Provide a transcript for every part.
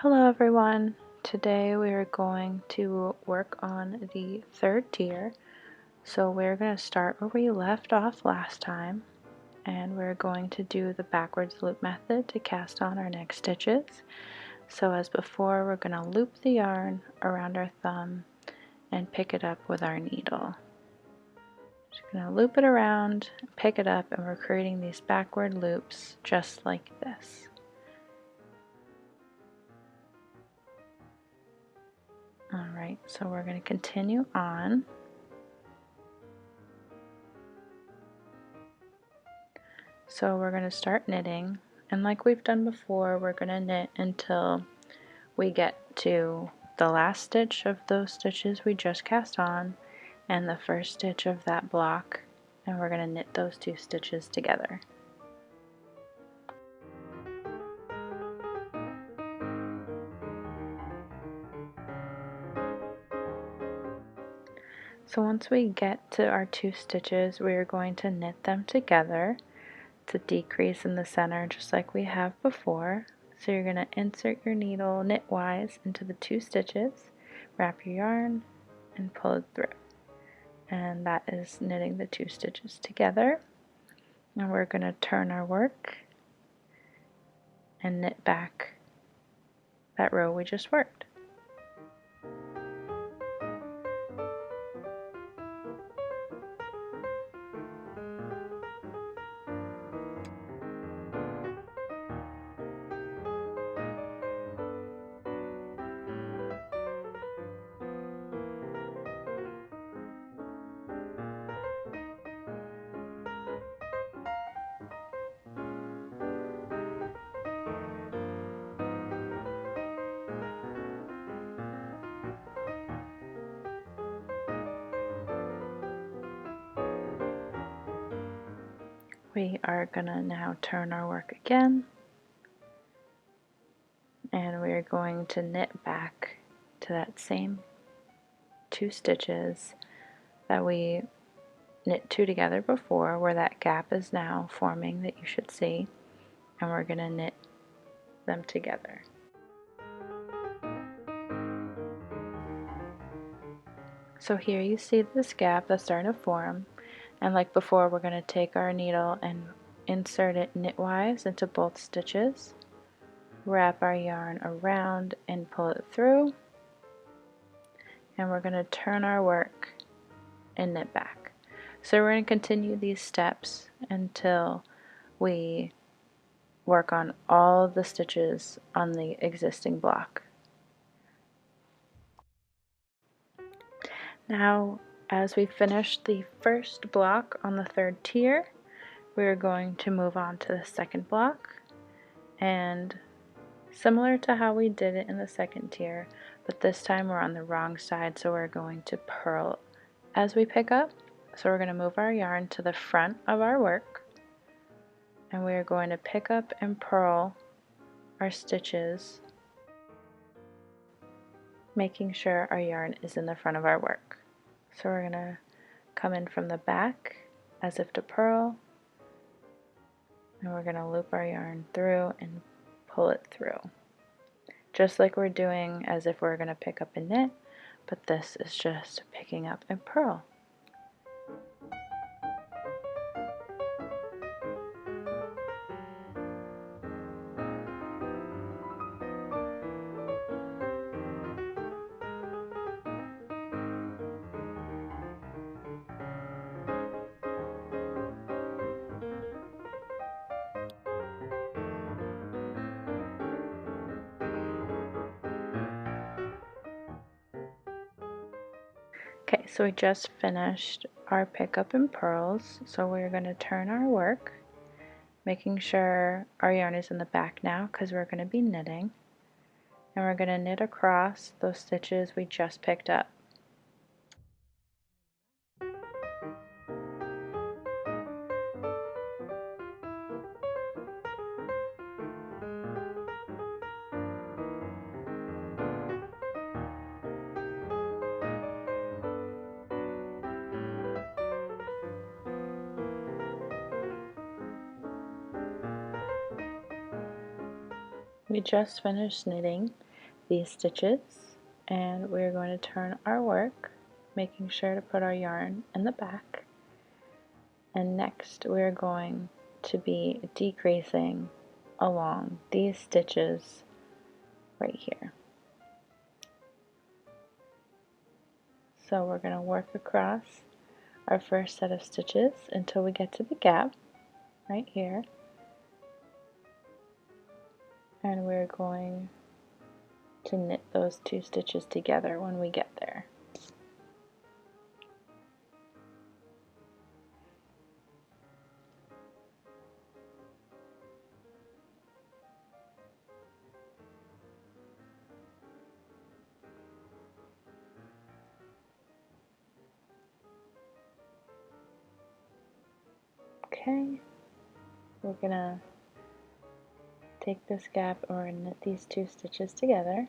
Hello everyone. Today we are going to work on the third tier. So we're going to start where we left off last time, and we're going to do the backwards loop method to cast on our next stitches. So as before, we're going to loop the yarn around our thumb and pick it up with our needle. Just going to loop it around, pick it up, and we're creating these backward loops just like this. Alright, so we're going to continue on. So we're going to start knitting, and like we've done before, we're going to knit until we get to the last stitch of those stitches we just cast on and the first stitch of that block, and we're going to knit those two stitches together. So once we get to our two stitches, we are going to knit them together to decrease in the center just like we have before. So you're going to insert your needle knitwise into the two stitches, wrap your yarn, and pull it through. And that is knitting the two stitches together. And we're going to turn our work and knit back that row we just worked. We are going to now turn our work again, and we are going to knit back to that same two stitches that we knit two together before, where that gap is now forming that you should see, and we're going to knit them together. So here you see this gap that's starting to form, and like before, we're going to take our needle and insert it knitwise into both stitches, wrap our yarn around and pull it through, and we're going to turn our work and knit back. So we're going to continue these steps until we work on all the stitches on the existing block. Now, as we finish the first block on the third tier, we're going to move on to the second block, and similar to how we did it in the second tier, but this time we're on the wrong side, so we're going to purl as we pick up. So we're going to move our yarn to the front of our work, and we are going to pick up and purl our stitches, making sure our yarn is in the front of our work. So we're going to come in from the back as if to purl, and we're going to loop our yarn through and pull it through, just like we're doing as if we're going to pick up and knit, but this is just picking up and purl. Okay, so we just finished our pickup and purls, so we're going to turn our work, making sure our yarn is in the back now because we're going to be knitting, and we're going to knit across those stitches we just picked up. We just finished knitting, these stitches, and we're going to turn our work, making sure to put our yarn in the back. And next we're going to be decreasing along these stitches right here. So we're going to work across our first set of stitches until we get to the gap right here, and we're going to knit those 2 stitches together when we get there. Okay, we're gonna take this gap and we're gonna knit these 2 stitches together.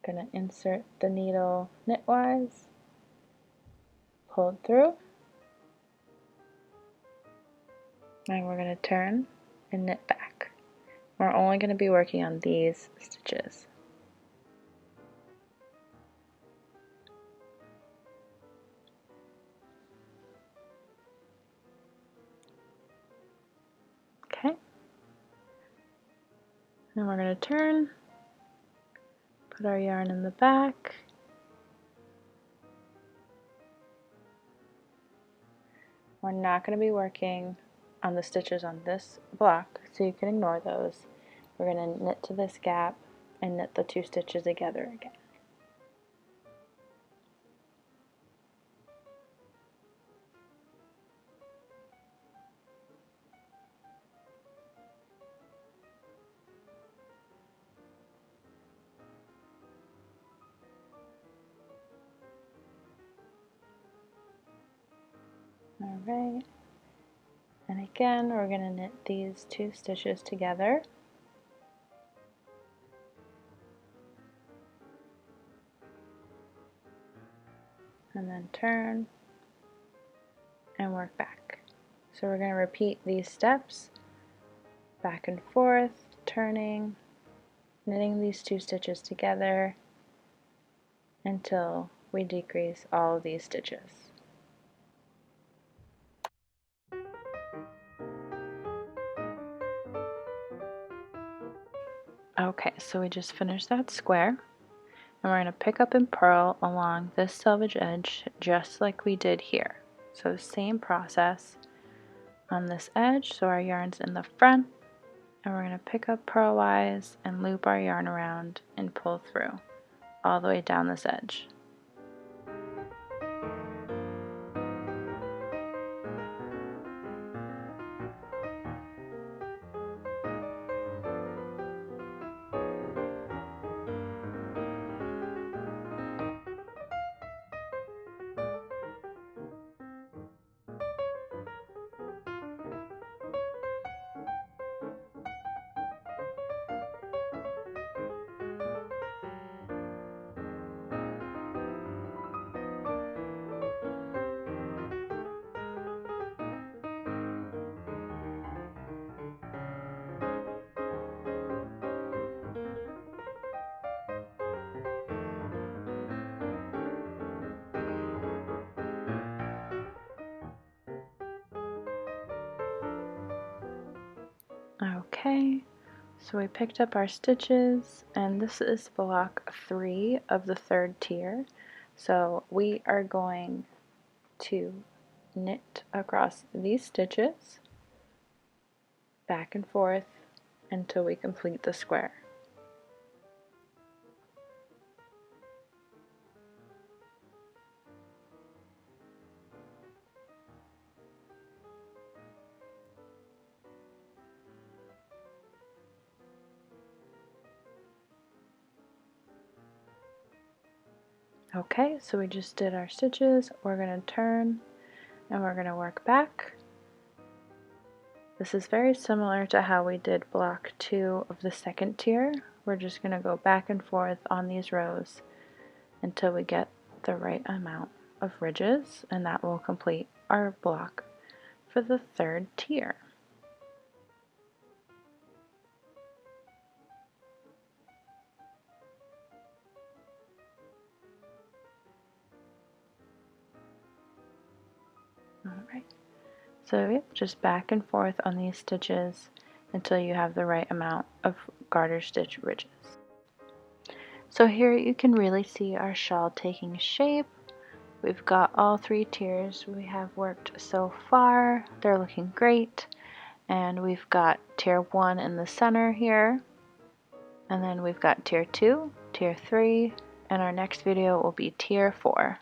Gonna insert the needle knitwise, pull it through, and we're gonna turn and knit back. We're only gonna be working on these stitches. Okay, and we're gonna turn, put our yarn in the back, we're not going to be working on the stitches on this block, so you can ignore those. We're going to knit to this gap and knit the 2 stitches together again. Alright, and again we're going to knit these 2 stitches together. And then turn and work back. So we're going to repeat these steps, back and forth, turning, knitting these 2 stitches together until we decrease all of these stitches. Okay, so we just finished that square, and we're going to pick up and purl along this selvage edge just like we did here. So same process on this edge, so our yarn's in the front, and we're going to pick up purlwise and loop our yarn around and pull through all the way down this edge. Okay, so we picked up our stitches, and this is block 3 of the 3rd tier. So we are going to knit across these stitches back and forth until we complete the square. Okay, so we just did our stitches. We're going to turn and we're going to work back. This is very similar to how we did block 2 of the 2nd tier. We're just going to go back and forth on these rows until we get the right amount of ridges, and that will complete our block for the 3rd tier. So yep, just back and forth on these stitches until you have the right amount of garter stitch ridges. So here you can really see our shawl taking shape. We've got all 3 tiers we have worked so far. They're looking great. And we've got tier 1 in the center here. And then we've got tier 2, tier 3, and our next video will be tier 4.